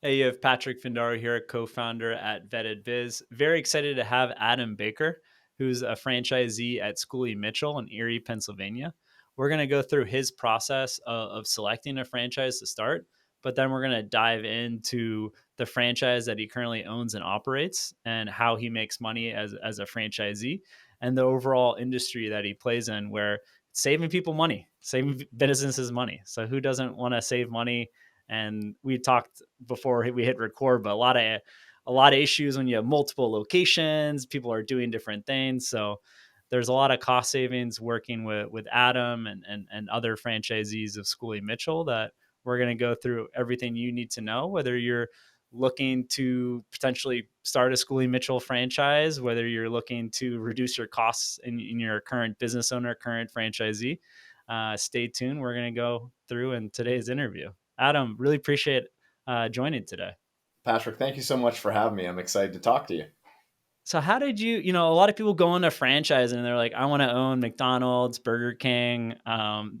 Hey, you have Patrick Findaro here, co-founder at Vetted Biz. Very excited to have Adam Baker, who's a franchisee at Schooley Mitchell in Erie, Pennsylvania. We're going to go through his process of selecting a franchise to start, but then we're going to dive into the franchise that he currently owns and operates and how he makes money as a franchisee and the overall industry that he plays in where it's saving people money, saving businesses money. So who doesn't want to save money? And we talked before we hit record, but a lot of issues when you have multiple locations, people are doing different things. So there's a lot of cost savings working with Adam and other franchisees of Schooley Mitchell that we're going to go through everything you need to know, whether you're looking to potentially start a Schooley Mitchell franchise, whether you're looking to reduce your costs in your current business owner, current franchisee. Stay tuned. We're going to go through in today's interview. Adam, really appreciate joining today. Patrick, thank you so much for having me. I'm excited to talk to you. So, how did a lot of people go into franchise and they're like, I want to own McDonald's, Burger King.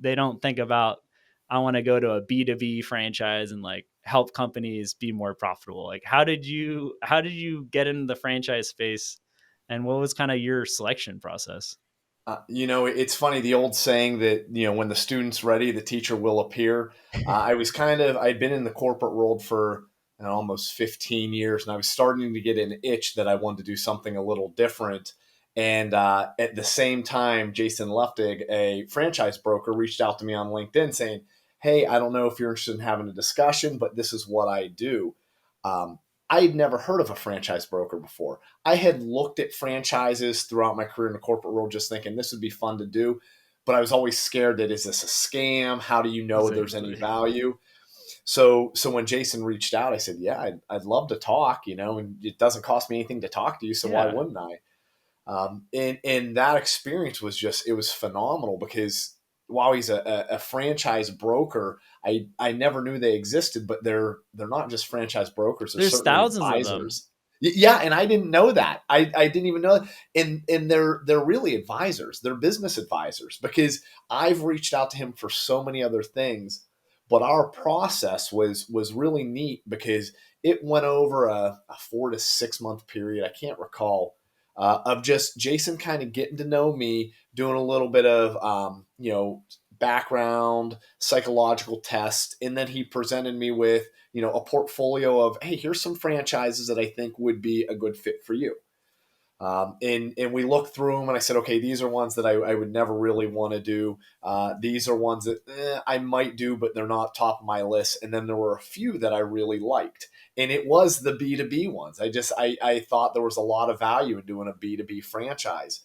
They don't think about, I want to go to a B2B franchise and like help companies be more profitable. Like, how did you get into the franchise space and what was kind of your selection process? It's funny, the old saying that, when the student's ready, the teacher will appear. I'd been in the corporate world for almost 15 years, and I was starting to get an itch that I wanted to do something a little different. And at the same time, Jason Luftig, a franchise broker, reached out to me on LinkedIn saying, "Hey, I don't know if you're interested in having a discussion, but this is what I do." Um, I had never heard of a franchise broker before. I had looked at franchises throughout my career in the corporate world, just thinking this would be fun to do. But I was always scared that, is this a scam? How do you know there's any Exactly. value? So when Jason reached out, I said, yeah, I'd love to talk, and it doesn't cost me anything to talk to you. So why Yeah. wouldn't I? And that experience was it was phenomenal because while he's a franchise broker, I never knew they existed, but they're not just franchise brokers, they're There's certainly thousands of them. advisors. Yeah, and I didn't know that. I didn't even know that. And they're really advisors. They're business advisors because I've reached out to him for so many other things, but our process was really neat because it went over a 4 to 6 month period. I can't recall of just Jason kind of getting to know me, doing a little bit of background psychological test, and then he presented me with a portfolio of, hey, here's some franchises that I think would be a good fit for you. And we looked through them, and I said, okay, these are ones that I would never really want to do. These are ones that I might do, but they're not top of my list. And then there were a few that I really liked, and it was the B2B ones. I thought there was a lot of value in doing a B2B franchise.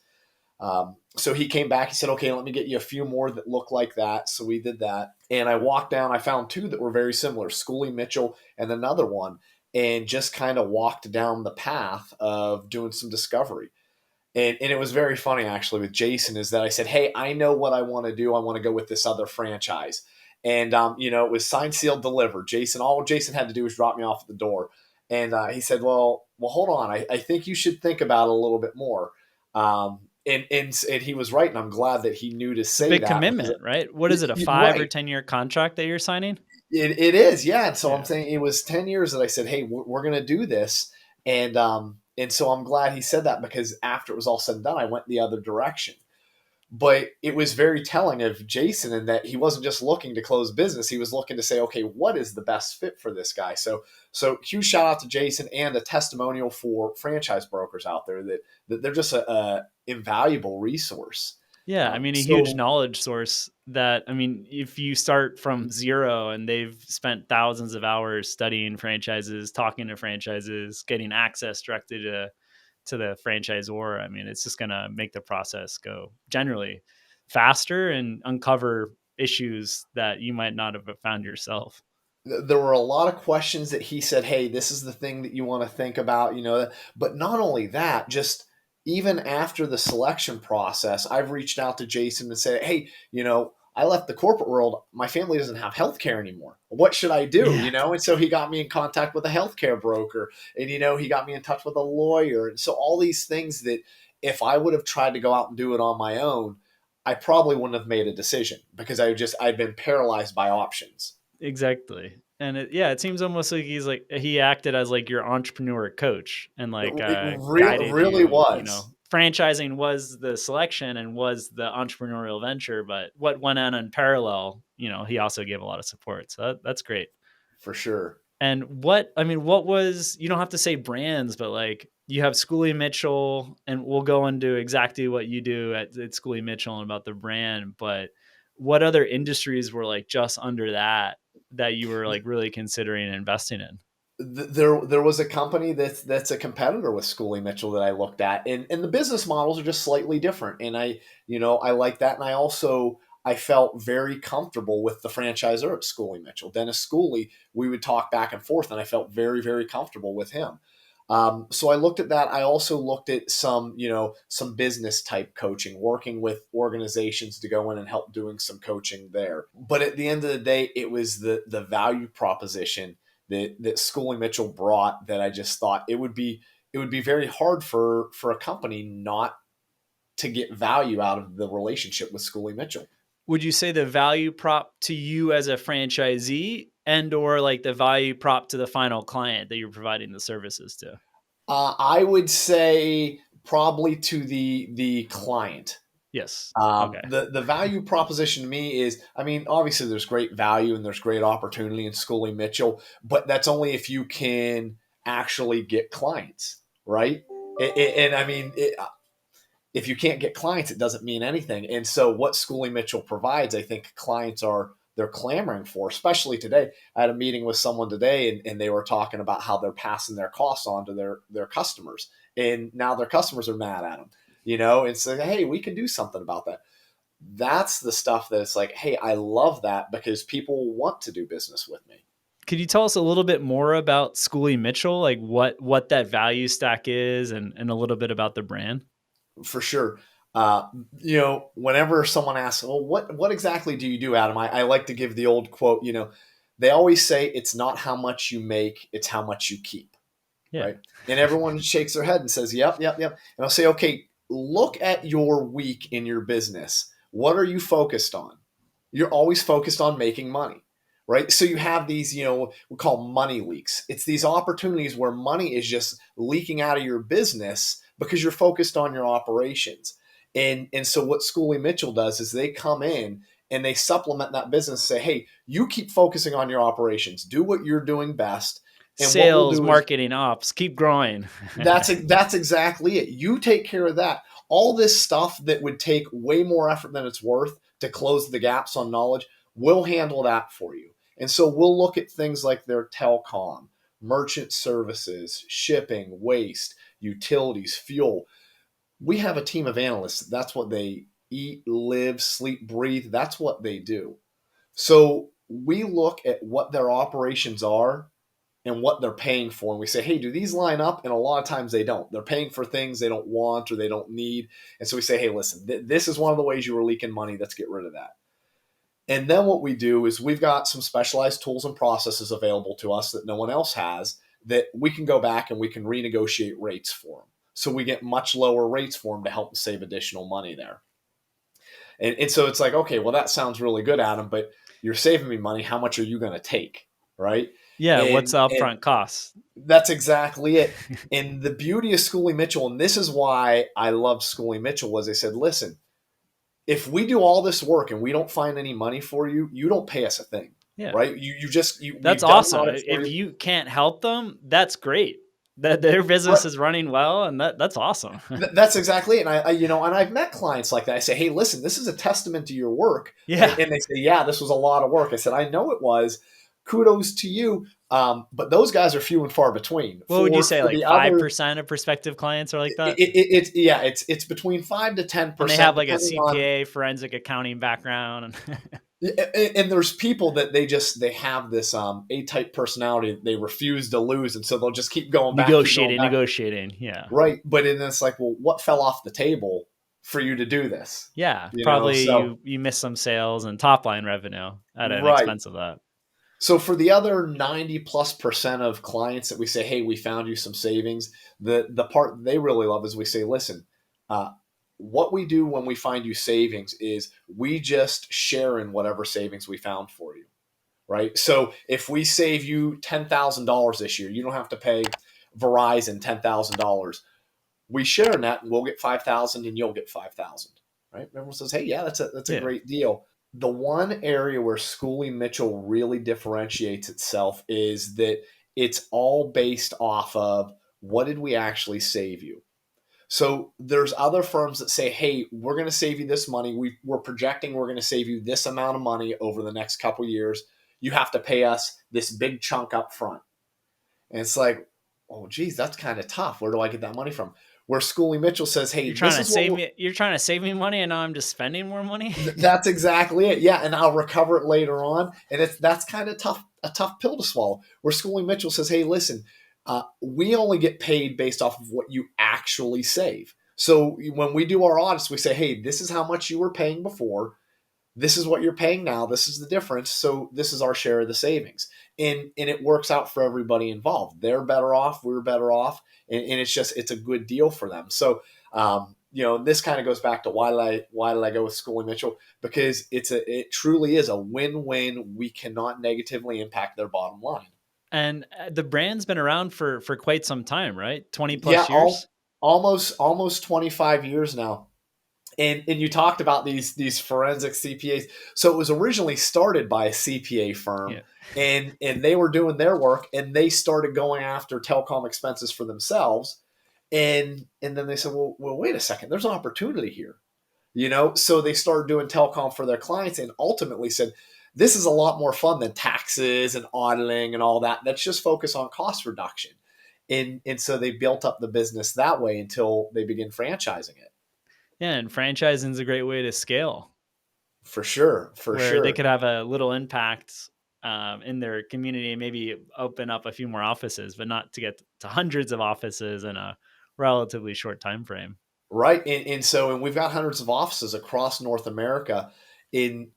So he came back. He said, okay, let me get you a few more that look like that. So we did that. And I walked down. I found two that were very similar, Schooley Mitchell and another one, and just kind of walked down the path of doing some discovery. And it was very funny, actually, with Jason, is that I said, hey, I know what I want to do. I want to go with this other franchise. And, it was signed, sealed, delivered. All Jason had to do was drop me off at the door. And he said, well, hold on. I think you should think about it a little bit more. And he was right, and I'm glad that he knew to It's a say big that because commitment, right? What is it, a 5 or right, 10-year contract that you're signing? it is, yeah. And so I'm Yeah. saying it was 10 years that I said, hey, we're going to do this, and so I'm glad he said that because after it was all said and done, I went the other direction. But it was very telling of Jason in that he wasn't just looking to close business; he was looking to say, okay, what is the best fit for this guy? So huge shout out to Jason and a testimonial for franchise brokers out there that they're just a invaluable resource. Yeah, I Um, mean, a huge so knowledge source that, I mean, if you start from zero and they've spent thousands of hours studying franchises, talking to franchises, getting access directly to the franchisor, I mean, it's just going to make the process go generally faster and uncover issues that you might not have found yourself. there were a lot of questions that he said, hey, this is the thing that you want to think about, but not only that, just even after the selection process, I've reached out to Jason and said, hey, I left the corporate world. My family doesn't have healthcare anymore. What should I do? Yeah. And so he got me in contact with a healthcare broker, and he got me in touch with a lawyer. And so all these things that if I would have tried to go out and do it on my own, I probably wouldn't have made a decision because I'd been paralyzed by options. Exactly. And it seems almost like he acted as like your entrepreneur coach and like It guided really you. You know, was. franchising was the selection and was the entrepreneurial venture, but what went on in parallel, he also gave a lot of support. So that's great. For sure. And what was, you don't have to say brands, but like you have Schooley Mitchell, and we'll go into exactly what you do at Schooley Mitchell and about the brand. But what other industries were like just under that you were like really considering investing in? There was a company that's a competitor with Schooley Mitchell that I looked at, and the business models are just slightly different. And I like that, and I felt very comfortable with the franchisor at Schooley Mitchell, Dennis Schooley. We would talk back and forth, and I felt very, very comfortable with him. So I looked at that. I also looked at some business type coaching, working with organizations to go in and help doing some coaching there. But at the end of the day, it was the value proposition that Schooley Mitchell brought that I just thought it would be very hard for a company not to get value out of the relationship with Schooley Mitchell. Would you say the value prop to you as a franchisee, and or like the value prop to the final client that you're providing the services to? I would say probably to the client. Yes. Okay. The value proposition to me is, I mean, obviously there's great value and there's great opportunity in Schooley Mitchell, but that's only if you can actually get clients, right? And I mean, if you can't get clients, it doesn't mean anything. And so what Schooley Mitchell provides, I think clients they're clamoring for, especially today. I had a meeting with someone today, and they were talking about how they're passing their costs on to their customers. And now their customers are mad at them, and say, hey, we can do something about that. That's the stuff that it's like, hey, I love that because people want to do business with me. Could you tell us a little bit more about Schooley Mitchell, like what that value stack is, and a little bit about the brand? For sure. Whenever someone asks, well, what exactly do you do, Adam? I like to give the old quote, they always say it's not how much you make, it's how much you keep, Yeah. right? And everyone shakes their head and says, yep, yep, yep. And I'll say, okay, look at your week in your business. What are you focused on? You're always focused on making money, right? So you have these, we call money leaks. It's these opportunities where money is just leaking out of your business because you're focused on your operations. And so what Schooley Mitchell does is they come in and they supplement that business and say, hey, you keep focusing on your operations, do what you're doing best. And what we'll Sales, do is marketing, ops, keep growing. that's exactly it. You take care of that. All this stuff that would take way more effort than it's worth to close the gaps on knowledge, we'll handle that for you. And so we'll look at things like their telecom, merchant services, shipping, waste, utilities, fuel. We have a team of analysts. That's what they eat, live, sleep, breathe. That's what they do. So we look at what their operations are and what they're paying for. And we say, hey, do these line up? And a lot of times they don't. They're paying for things they don't want or they don't need. And so we say, hey, listen, this is one of the ways you were leaking money. Let's get rid of that. And then what we do is we've got some specialized tools and processes available to us that no one else has that we can go back and we can renegotiate rates for them. So we get much lower rates for them to help save additional money there. And so it's like, okay, well, that sounds really good, Adam, but you're saving me money. How much are you going to take? Right. Yeah, what's And, the and upfront costs? that's exactly it. And the beauty of Schooley Mitchell, and this is why I love Schooley Mitchell, was they said, listen, if we do all this work and we don't find any money for you, you don't pay us a thing, Yeah. right? That's We've done the awesome. audit for If you. you can't help them, that's great. That their business Right. is running well, and that's awesome. That's exactly it. And and I've met clients like that. I say, hey, listen, this is a testament to your work. Yeah. And they say, yeah, this was a lot of work. I said, I know it was. Kudos to you. But those guys are few and far between. What would you say? For Like the other, 5% of prospective clients are like that? it's between 5 to And they 10%, have like a depending on. CPA, forensic accounting background. And there's people that they have this A-type personality that they refuse to lose, and so they'll just keep going back. Negotiating. Yeah. Right, but then it's like, well, what fell off the table for you to do this? Yeah. Probably So you miss some sales and top line revenue at an right. expense of that. So for the other 90+% of clients that we say, hey, we found you some savings, the part they really love is we say, listen, uh, what we do when we find you savings is we just share in whatever savings we found for you. right? So if we save you $10,000 this year, you don't have to pay Verizon $10,000. We share in that, and we'll get 5,000, and you'll get 5,000, right? Everyone says, "Hey, yeah, that's a Yeah. great deal." The one area where Schooley Mitchell really differentiates itself is that it's all based off of what did we actually save you. So there's other firms that say, "Hey, we're going to save you this money. We're projecting we're going to save you this amount of money over the next couple years. You have to pay us this big chunk up front." And it's like, "Oh, geez, that's kind of tough. Where do I get that money from?" Where Schooley Mitchell says, "Hey, You're trying this to is what save we're, me. You're trying to save me money, and now I'm just spending more money. that's exactly it. Yeah, and I'll recover it later on." And that's kind of tough, a tough pill to swallow. Where Schooley Mitchell says, "Hey, listen, we only get paid based off of what you actually save. So when we do our audits, we say, hey, this is how much you were paying before. This is what you're paying now. This is the difference. So this is our share of the savings." And it works out for everybody involved. They're better off. We're better off. And it's a good deal for them. So, this kind of goes back to why did I go with Schooley Mitchell? Because it truly is a win-win. We cannot negatively impact their bottom line. And the brand's been around for quite some time, right? 20 Yeah, plus years. almost 25 years now. And you talked about these forensic CPAs. So it was originally started by a CPA firm, Yeah. and they were doing their work, and they started going after telecom expenses for themselves. And then they said, well, wait a second, there's an opportunity here. So they started doing telecom for their clients, and ultimately said, this is a lot more fun than taxes and auditing and all that. Let's just focus on cost reduction. And so they built up the business that way until they begin franchising it. Yeah, and franchising is a great way to scale, For sure, for where they sure. could have a little impact in their community and maybe open up a few more offices, but not to get to hundreds of offices in a relatively short time frame. Right. And we've got hundreds of offices across North America. In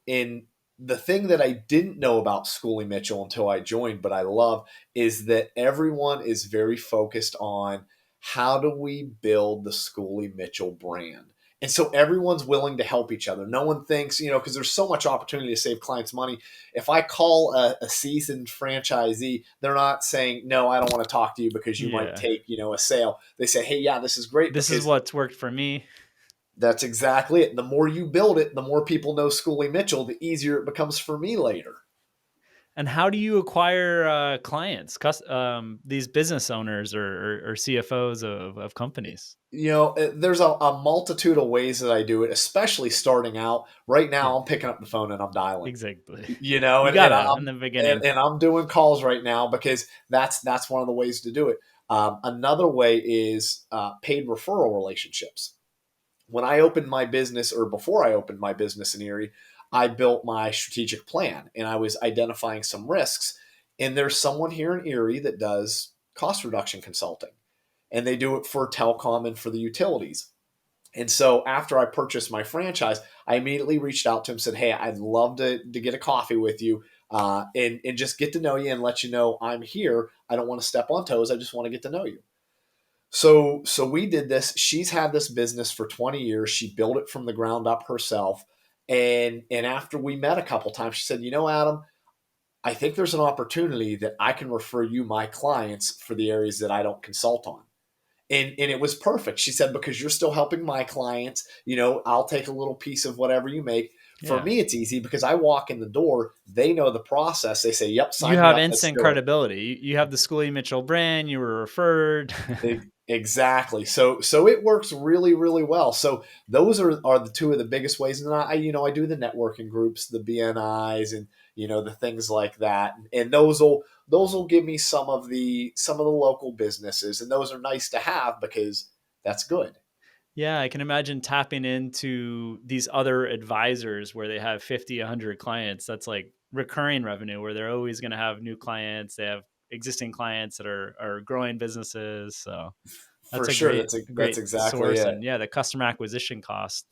the thing that I didn't know about Schooley Mitchell until I joined, but I love, is that everyone is very focused on how do we build the Schooley Mitchell brand. And so everyone's willing to help each other. No one thinks, because there's so much opportunity to save clients money. If I call a seasoned franchisee, they're not saying, no, I don't want to talk to you because you might Yeah. take, a sale. They say, hey, yeah, this is great This is because what's worked for me. that's exactly it. The more you build it, the more people know Schooley Mitchell, the easier it becomes for me later. And how do you acquire clients, these business owners or CFOs of companies? There's a multitude of ways that I do it, especially starting out. Right Yeah, now, I'm picking up the phone and I'm dialing. exactly. You know, You and, and gotta in I'm the and, beginning. and I'm doing calls right now because that's one of the ways to do it. Another way is paid referral relationships. When I opened my business, or before I opened my business in Erie, I built my strategic plan and I was identifying some risks. And there's someone here in Erie that does cost reduction consulting, and they do it for telecom and for the utilities. And so after I purchased my franchise, I immediately reached out to him and said, hey, I'd love to get a coffee with you, and just get to know you and let you know I'm here. I don't want to step on toes. I just want to get to know you. So we did this. She's had this business for 20 years. She built it from the ground up herself. And after we met a couple times, she said, Adam, I think there's an opportunity that I can refer you my clients for the areas that I don't consult on. And it was perfect. She said, because you're still helping my clients, I'll take a little piece of whatever you make. For Yeah. me, it's easy because I walk in the door, they know the process. They say, yep, You sign me have up, let's instant do it. credibility. You have the Schooley Mitchell brand. You were referred. Exactly. So it works really, really well. So those are the two of the biggest ways. And I do the networking groups, the BNIs, and the things like that. And those will give me some of the local businesses, and those are nice to have because that's good. Yeah, I can imagine tapping into these other advisors where they have 50, 100 clients. That's like recurring revenue where they're always going to have new clients. They have existing clients that are growing businesses. So For that's a sure. great That's great exactly source. it. And yeah, the customer acquisition cost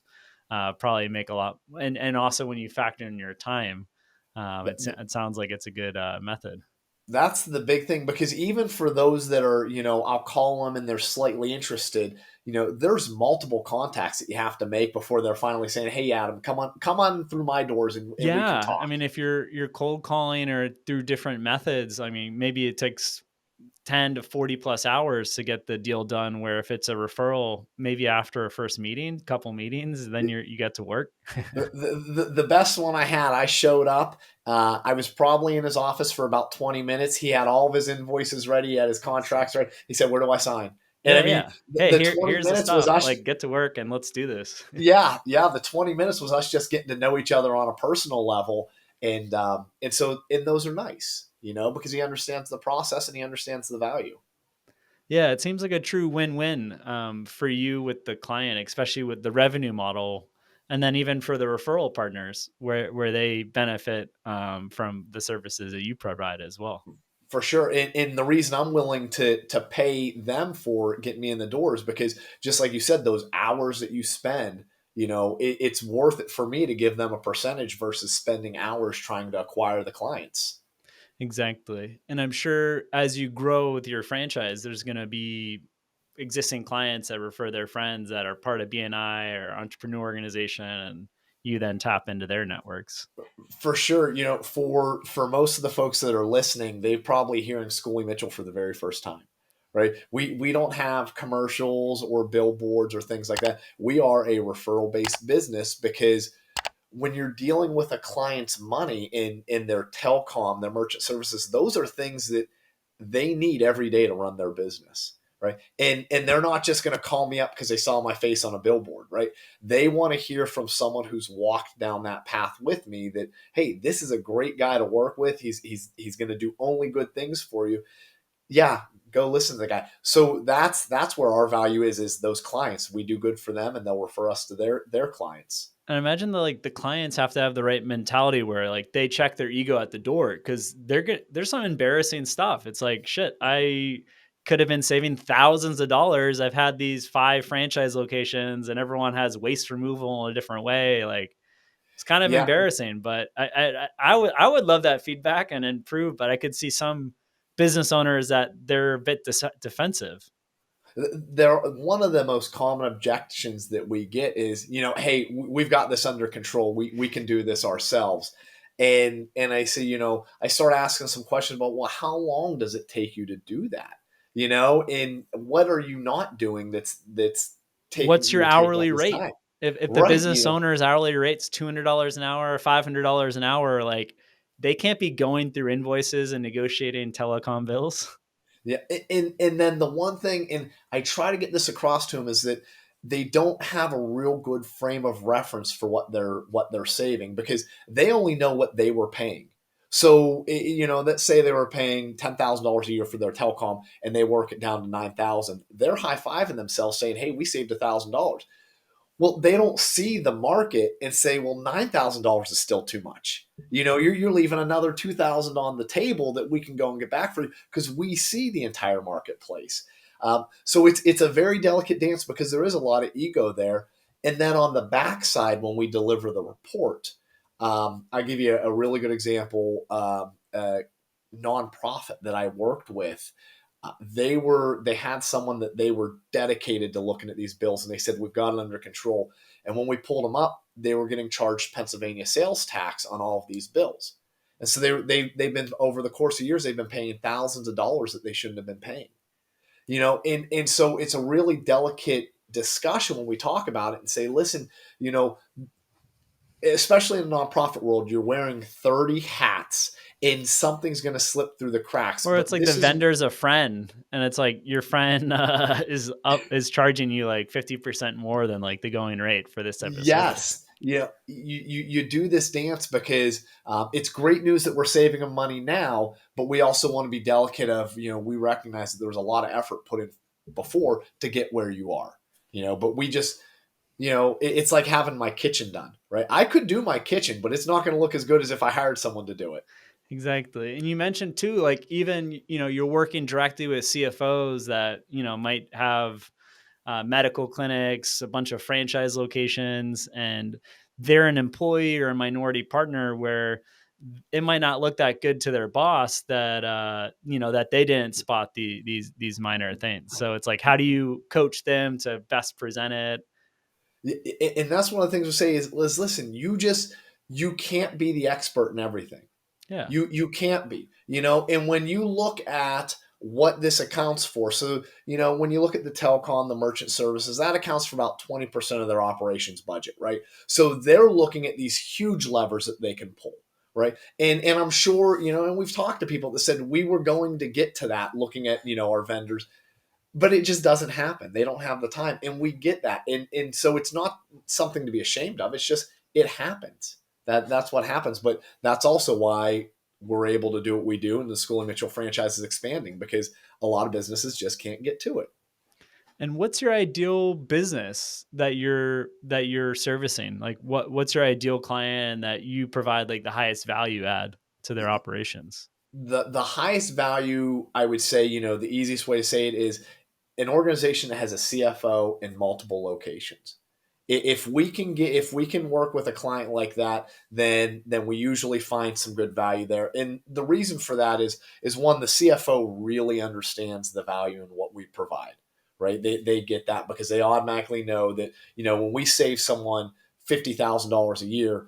probably make a lot. And also when you factor in your time, it sounds like it's a good method. That's the big thing because even for those that are, I'll call them and they're slightly interested, there's multiple contacts that you have to make before they're finally saying, "Hey, Adam, come on through my doors and we can Yeah, talk." I mean, if you're cold calling or through different methods, I mean, maybe it takes 10 to 40 plus hours to get the deal done, where if it's a referral, maybe after a first meeting, couple meetings, then you get to work. The best one I had, I showed up. I was probably in his office for about 20 minutes. He had all of his invoices ready, he had his contracts ready. He said, "Where do I sign?" And I Yeah, mean, yeah. the, Hey, the 20 here's the minutes was stuff. us. Like, get to work and let's do this. Yeah, yeah. The 20 minutes was us just getting to know each other on a personal level, and those are nice, because he understands the process and he understands the value. Yeah, it seems like a true win-win, for you with the client, especially with the revenue model, and then even for the referral partners, where they benefit, from the services that you provide as well. For sure, and the reason I'm willing to pay them for getting me in the door is because, just like you said, those hours that you spend, it's worth it for me to give them a percentage versus spending hours trying to acquire the clients. Exactly. And I'm sure as you grow with your franchise, there's going to be existing clients that refer their friends that are part of BNI or entrepreneur organization, and you then tap into their networks. For sure, for most of the folks that are listening, they're probably hearing Schooley Mitchell for the very first time, right? We don't have commercials or billboards or things like that. We are a referral based business because when you're dealing with a client's money in their telecom, their merchant services, those are things that they need every day to run their business, right? And they're not just going to call me up because they saw my face on a billboard, right? They want to hear from someone who's walked down that path with me that, hey, this is a great guy to work with. He's going to do only good things for you. Yeah, go listen to the guy. So that's where our value is those clients. We do good for them and they'll refer us to their clients. And I imagine that like the clients have to have the right mentality where like they check their ego at the door, because there's some embarrassing stuff. It's like, shit, I could have been saving thousands of dollars. I've had these 5 franchise locations and everyone has waste removal in a different way. Like, it's kind of Yeah, embarrassing, but I would love that feedback and improve. But I could see some business owners that they're a bit defensive. there one of the most common objections that we get is, hey, we've got this under control, we can do this ourselves. And I say, I start asking some questions about, well, how long does it take you to do that, and what are you not doing that's taking What's your you're taking all hourly this rate? time, If the right? business owner's hourly rate's $200 an hour or $500 an hour, like they can't be going through invoices and negotiating telecom bills. Yeah, and then the one thing, and I try to get this across to them, is that they don't have a real good frame of reference for what they're saving because they only know what they were paying. So let's say they were paying $10,000 a year for their telecom, and they work it down to 9,000. They're high fiving themselves, saying, "Hey, we saved $1,000." Well, they don't see the market and say, well, $9,000 is still too much. You're leaving another 2,000 on the table that we can go and get back for you because we see the entire marketplace. So it's a very delicate dance because there is a lot of ego there. And then on the backside, when we deliver the report, I'll give you a really good example. A nonprofit that I worked with, they had someone that they were dedicated to looking at these bills, and they said, we've got it under control. And when we pulled them up, they were getting charged Pennsylvania sales tax on all of these bills. And so they've been, over the course of years, they've been paying thousands of dollars that they shouldn't have been paying. And so it's a really delicate discussion when we talk about it and say, listen, you know especially in the nonprofit world, you're wearing 30 hats and something's going to slip through the cracks. Or it's But like the this is, vendor's a friend, and it's like your friend is charging you like 50% more than like the going rate for this type of service. yes, you do this dance because it's great news that we're saving them money now, but we also want to be delicate of, we recognize that there was a lot of effort put in before to get where you are, but we just, it's like having my kitchen done, right? I could do my kitchen, but it's not going to look as good as if I hired someone to do it. Exactly. And you mentioned too, like even, you're working directly with CFOs that, might have medical clinics, a bunch of franchise locations, and they're an employee or a minority partner where it might not look that good to their boss that that they didn't spot these minor things. So it's like, how do you coach them to best present it? And that's one of the things we say is listen, you can't be the expert in everything. Yeah. You can't be, and when you look at what this accounts for, so when you look at the telecom, the merchant services, that accounts for about 20% of their operations budget, right? So they're looking at these huge levers that they can pull, right? And I'm sure, and we've talked to people that said we were going to get to that looking at our vendors, but it just doesn't happen. They don't have the time, and we get that, and so it's not something to be ashamed of. It's just it happens. That's what happens. But that's also why we're able to do what we do, and the Schooley Mitchell franchise is expanding because a lot of businesses just can't get to it. And what's your ideal business that you're servicing? Like what's your ideal client that you provide like the highest value add to their operations? The highest value, I would say, the easiest way to say it is an organization that has a CFO in multiple locations. If we can work with a client like that, then we usually find some good value there. And the reason for that is one, the CFO really understands the value in what we provide, right? They get that because they automatically know that, when we save someone $50,000 a year,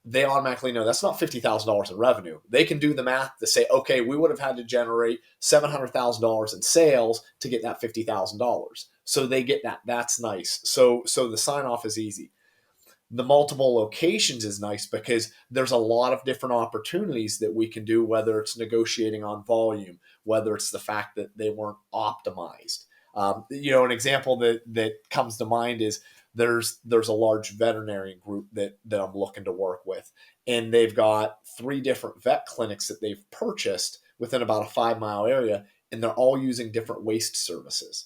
they automatically know that's not $50,000 in revenue. They can do the math to say, okay, we would have had to generate $700,000 in sales to get that $50,000. So they get that. That's nice. So the sign off is easy. The multiple locations is nice because there's a lot of different opportunities that we can do, whether it's negotiating on volume, whether it's the fact that they weren't optimized. An example that comes to mind is there's a large veterinarian group that I'm looking to work with, and they've got 3 different vet clinics that they've purchased within about a 5-mile area, and they're all using different waste services.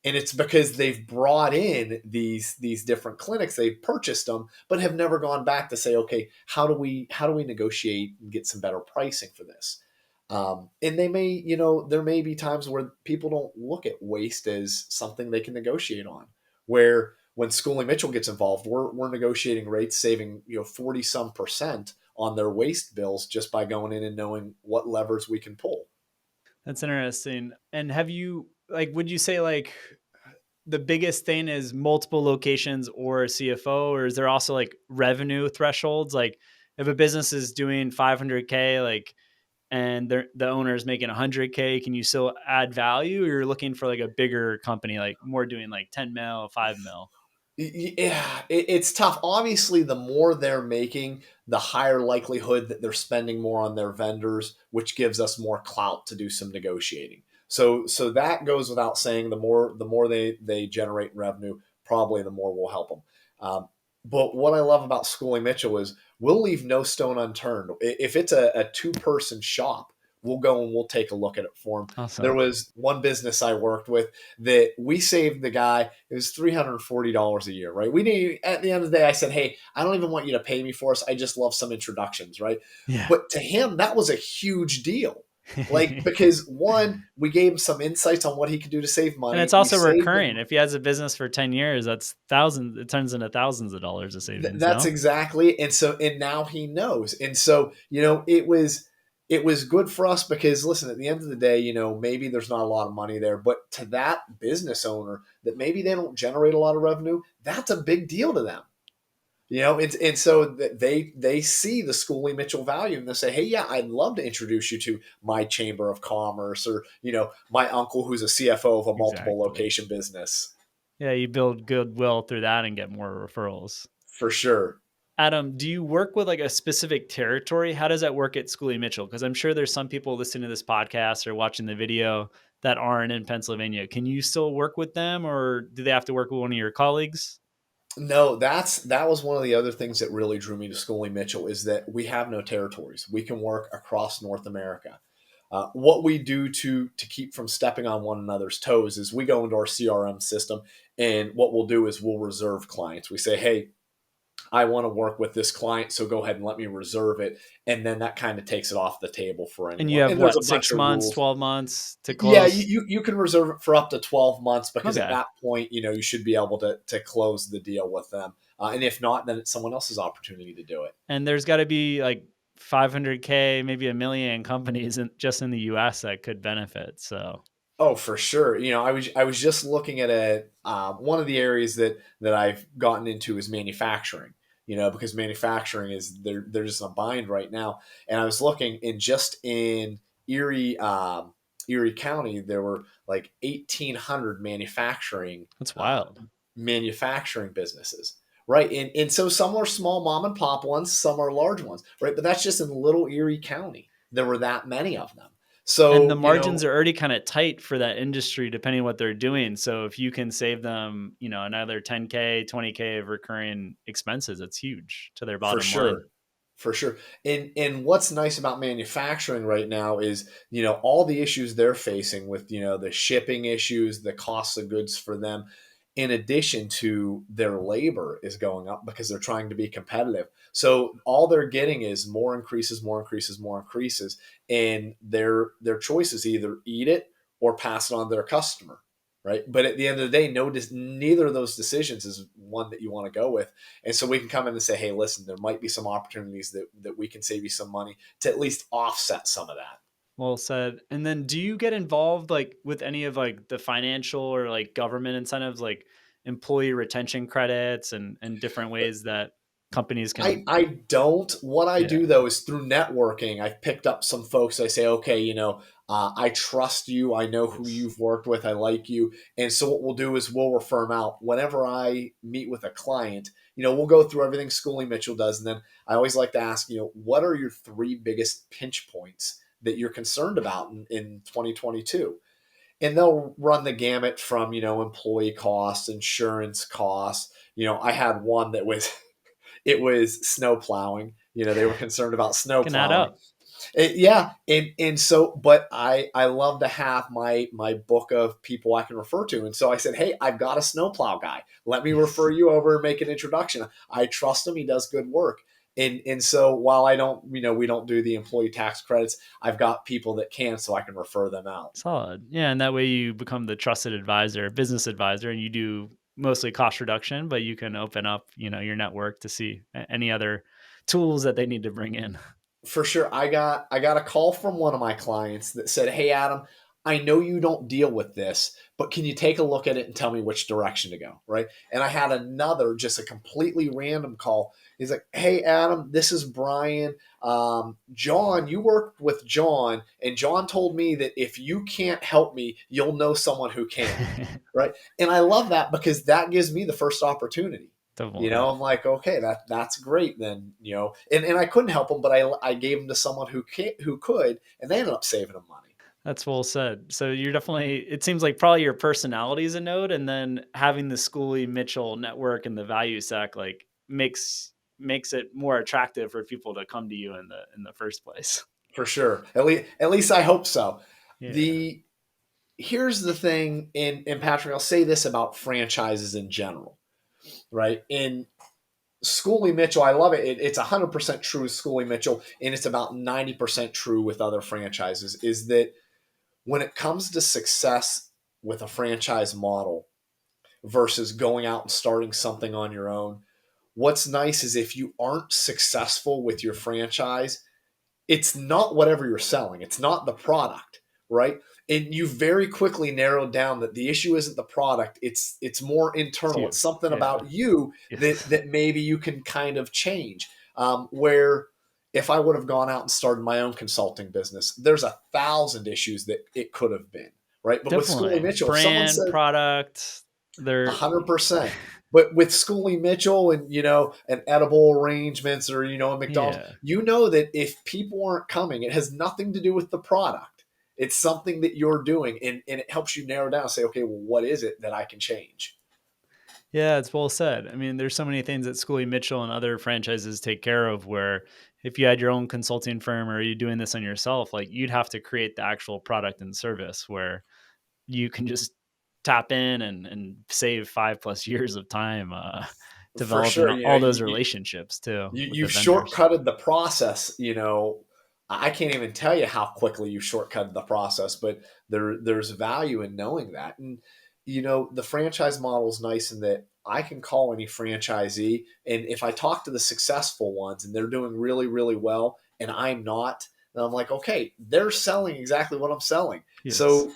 And it's because they've brought in these different clinics, they've purchased them, but have never gone back to say, okay, how do we negotiate and get some better pricing for this? And they may, there may be times where people don't look at waste as something they can negotiate on. Where when Schooley Mitchell gets involved, we're negotiating rates, saving 40 some percent on their waste bills just by going in and knowing what levers we can pull. That's interesting. And have you like would you say like the biggest thing is multiple locations or a CFO, or is there also like revenue thresholds? Like if a business is doing 500K, like, and the owner is making 100K, can you still add value? Or you're looking for like a bigger company, like more doing like 10 mil, 5 mil? Yeah, it's tough. Obviously, the more they're making, the higher likelihood that they're spending more on their vendors, which gives us more clout to do some negotiating. So that goes without saying. The more they generate revenue, probably the more we'll help them. But what I love about Schooley Mitchell is we'll leave no stone unturned. If it's a 2-person shop, we'll go and we'll take a look at it for them. There Awesome. was one business I worked with that we saved the guy. It was $340 a year, right? We need at the end of the day, I said, hey, I don't even want you to pay me for us. I just love some introductions, right? Yeah. But to him, that was a huge deal. Like, because one, we gave him some insights on what he could do to save And money. it's We also saved recurring. him. If he has a business for 10 years, that's thousands, it turns into thousands of dollars of savings, That's no? exactly. And now he knows. And so, it was good for us because listen, at the end of the day, maybe there's not a lot of money there, but to that business owner that maybe they don't generate a lot of revenue, that's a big deal to them. And so they see the Schooley Mitchell value and they say, hey, yeah, I'd love to introduce you to my chamber of commerce, or my uncle who's a CFO of a multiple Exactly. location business. Yeah, you build goodwill through that and get more referrals. For sure. Adam, do you work with like a specific territory? How does that work at Schooley Mitchell? Because I'm sure there's some people listening to this podcast or watching the video that aren't in Pennsylvania. Can you still work with them, or do they have to work with one of your colleagues? No, that was one of the other things that really drew me to Schooley Mitchell is that we have no territories. We can work across North America. What we do to keep from stepping on one another's toes is we go into our CRM system, and what we'll do is we'll reserve clients. We say, hey, I want to work with this client, so go ahead and let me reserve it, and then that kind of takes it off the table for And you anyone. have And there's what, a bunch 6 of months, rules. 12 months to Yeah, close? you can reserve it for up to 12 months because at Okay. that point, you should be able to close the deal with them. And if not, then it's someone else's opportunity to do it. And there's got to be like 500K, maybe a million companies just in the US that could benefit. So Oh, for sure. I was just looking at one of the areas that I've gotten into is manufacturing. Because manufacturing is they're just in a bind right now. And I was looking in Erie, Erie County, there were like 1,800 that's wild. manufacturing businesses. Right. And so some are small mom and pop ones, some are large ones. Right. But that's just in little Erie County. There were that many of them. And the So, margins are already kind of tight for that industry, depending on what they're doing. So if you can save them, another 10K, 20K of recurring expenses, that's huge to their for bottom line. sure. For sure. And what's nice about manufacturing right now is, all the issues they're facing with, the shipping issues, the cost of goods for them, in addition to their labor is going up because they're trying to be competitive. So all they're getting is more increases, more increases, more increases. And their choice is either eat it or pass it on to their customer. Right. But at the end of the day, neither of those decisions is one that you want to go with. And so we can come in and say, hey, listen, there might be some opportunities that we can save you some money to at least offset some of that. Well said. And then do you get involved like with any of like the financial or like government incentives like employee retention credits and different ways that companies I, can I don't. What I yeah. do though is through networking, I've picked up some folks. I say, okay, I trust you. I know who Nice. you've worked with. I like you. And so what we'll do is we'll refer them out. Whenever I meet with a client, we'll go through everything Schooley Mitchell does. And then I always like to ask, what are your three biggest pinch points that you're concerned about in 2022? And they'll run the gamut from, employee costs, insurance costs. I had one that was it was snow plowing. They were concerned about snow Can add plowing. up. Yeah, and so, but I love to have my book of people I can refer to, and so I said, hey, I've got a snowplow guy. Let me refer Nice. you over and make an introduction. I trust him; he does good work. And so while I don't, we don't do the employee tax credits, I've got people that can, so I can refer them out. Solid. Yeah, and that way you become the trusted advisor, business advisor, and you do mostly cost reduction, but you can open up, your network to see any other tools that they need to bring in. For sure. I got a call from one of my clients that said, "Hey Adam, I know you don't deal with this, but can you take a look at it and tell me which direction to go?" Right? And I had another, just a completely random call. He's like, "Hey Adam, this is Brian. John, you worked with John, and John told me that if you can't help me, you'll know someone who can." Right? And I love that because that gives me the first opportunity. Definitely. I'm like, okay, that's great then, and I couldn't help them, but I gave them to someone who could, and they ended up saving them money. That's well said. So you're definitely it seems like probably your personality is a node and then having the Schooley Mitchell network and the value stack like makes it more attractive for people to come to you in the first place. For sure. At least I hope so. Yeah. The Here's the thing, and Patrick, I'll say this about franchises in general, right? In Schooley Mitchell, I love it. It's 100% true with Schooley Mitchell, and it's about 90% true with other franchises. Is that when it comes to success with a franchise model versus going out and starting something on your own, what's nice is if you aren't successful with your franchise, it's not whatever you're selling, it's not the product, right? And you very quickly narrowed down that the issue isn't the product, it's more It's internal. It's you. something Yeah. about you that Yes. that maybe you can kind of change. Where if I would have gone out and started my own consulting business, there's 1,000 issues that it could have been, right? But with Schooley Definitely. Mitchell, if someone Brand, says product, they're 100%. But with Schooley Mitchell and and edible arrangements or a McDonald's, yeah. that if people aren't coming, it has nothing to do with the product. It's something that you're doing, and it helps you narrow down. And say, okay, well, what is it that I can change? Yeah, it's well said. I mean, there's so many things that Schooley Mitchell and other franchises take care of where if you had your own consulting firm or you doing this on yourself, like you'd have to create the actual product and service where you can just tap in and save 5+ years of time For sure, developing all those relationships too with you've the vendors. shortcutted the process. I can't even tell you how quickly you shortcutted the process, but there's value in knowing that. And the franchise model is nice in that I can call any franchisee, and if I talk to the successful ones and they're doing really really well, and I'm not, then I'm like, okay, they're selling exactly what I'm selling. Yes. So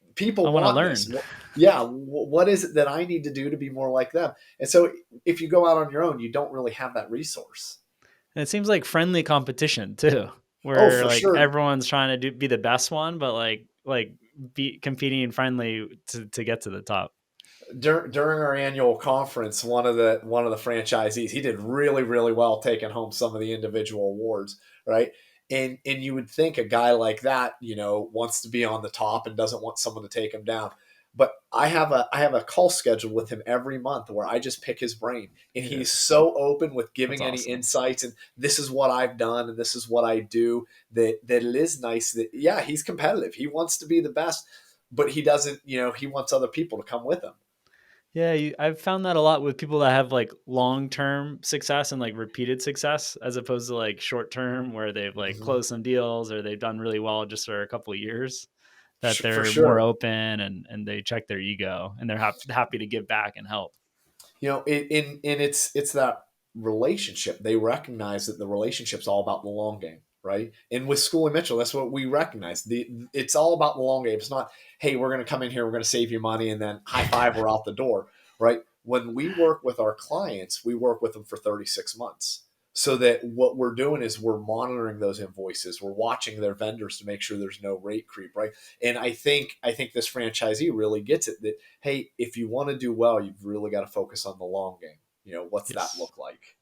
I people want to want this. learn. Yeah, what is it that I need to do to be more like them? And so if you go out on your own, you don't really have that resource. And it seems like friendly competition too, Oh, where for like sure. everyone's trying to be the best one, but like be competing friendly to get to the top. During our annual conference, one of the franchisees, he did really well taking home some of the individual awards, right? And you would think a guy like that, wants to be on the top and doesn't want someone to take him down. But I have a call scheduled with him every month where I just pick his brain, and he's Yes. so open with That's giving any awesome. insights, and this is what I've done and this is what I do, that it is nice that, yeah, he's competitive. He wants to be the best, but he doesn't, he wants other people to come with him. Yeah, I've found that a lot with people that have like long-term success and like repeated success as opposed to like short-term where they've like Mhm. closed some deals or they've done really well just for a couple of years, that For they're more sure. open and they check their ego and they're happy to give back and help. It's that relationship. They recognize that the relationship's all about the long game, right? And with Schooley Mitchell, that's what we recognize. It's all about the long game. It's not, hey, we're going to come in here, we're going to save you money, and then high five, we're out the door, right? When we work with our clients, we work with them for 36 months. So that what we're doing is we're monitoring those invoices, we're watching their vendors to make sure there's no rate creep, right? And I think this franchisee really gets it, that hey, if you want to do well, you've really got to focus on the long game. What's that Yes. look like?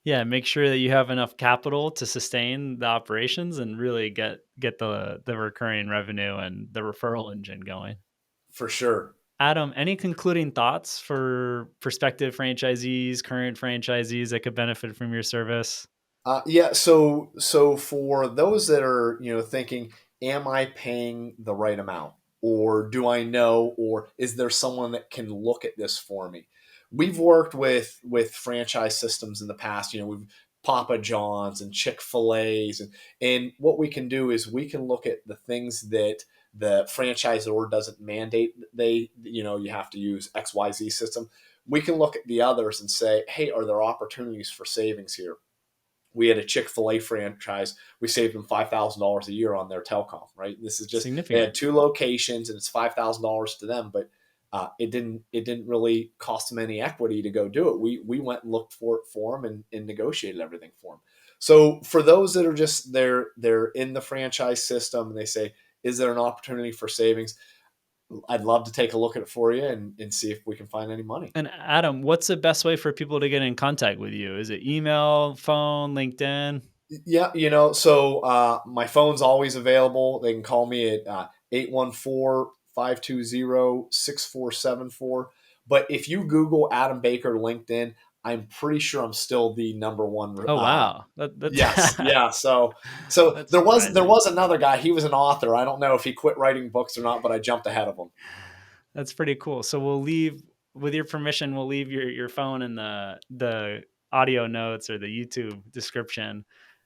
Yeah, make sure that you have enough capital to sustain the operations and really get the recurring revenue and the referral engine going. For sure. Adam, any concluding thoughts for prospective franchisees, current franchisees that could benefit from your service? Yeah. So for those that are thinking, am I paying the right amount, or do I know, or is there someone that can look at this for me? We've worked with franchise systems in the past. We've Papa John's and Chick-fil-A's, and what we can do is we can look at the things that the franchisor doesn't mandate. You have to use XYZ system. We can look at the others and say, hey, are there opportunities for savings here? We had a Chick-fil-A franchise. We saved them $5,000 a year on their telecom, right? This is just, they Significant. had two locations and it's $5,000 to them, but it didn't really cost them any equity to go do it. We went and looked for it for them, and negotiated everything for them. So for those that are just, they're in the franchise system and they say, is there an opportunity for savings? I'd love to take a look at it for you, and see if we can find any money. And Adam, what's the best way for people to get in contact with you? Is it email, phone, LinkedIn? Yeah, so my phone's always available. They can call me at 814 But if you Google Adam Baker LinkedIn, I'm pretty sure I'm still the number one. Oh wow, that's Yes, yeah. So that's there was surprising. another guy. He was an author. I don't know if he quit writing books or not, but I jumped ahead of him. That's pretty cool. So we'll leave, with your permission, we'll leave your phone in the audio notes or the YouTube description,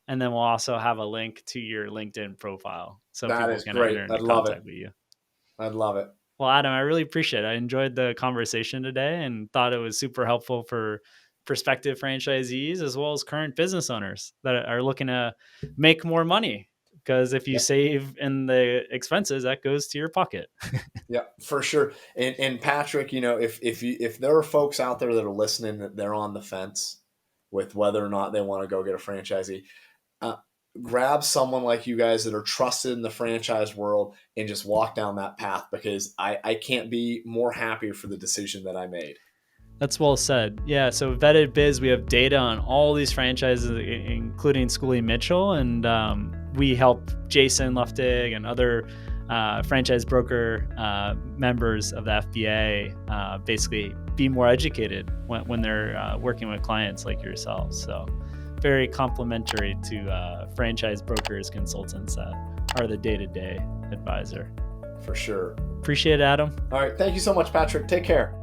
and then we'll also have a link to your LinkedIn profile so That people is can great. enter into I'd love it. contact with you. I'd love it. Well, Adam, I really appreciate it. I enjoyed the conversation today and thought it was super helpful for prospective franchisees as well as current business owners that are looking to make more money. Because if you Yeah. save in the expenses, that goes to your pocket. Yeah, for sure. And Patrick, if there are folks out there that are listening that they're on the fence with whether or not they want to go get a franchisee, uh, grab someone like you guys that are trusted in the franchise world and just walk down that path, because I can't be more happier for the decision that I made. That's well said. Yeah. So Vetted Biz, we have data on all these franchises, including Schooley Mitchell, and we help Jason Luftig and other franchise broker members of the FBA basically be more educated when they're working with clients like yourselves. So very complimentary to franchise brokers, consultants that are the day-to-day advisor. For sure. Appreciate it, Adam. All right. Thank you so much, Patrick. Take care.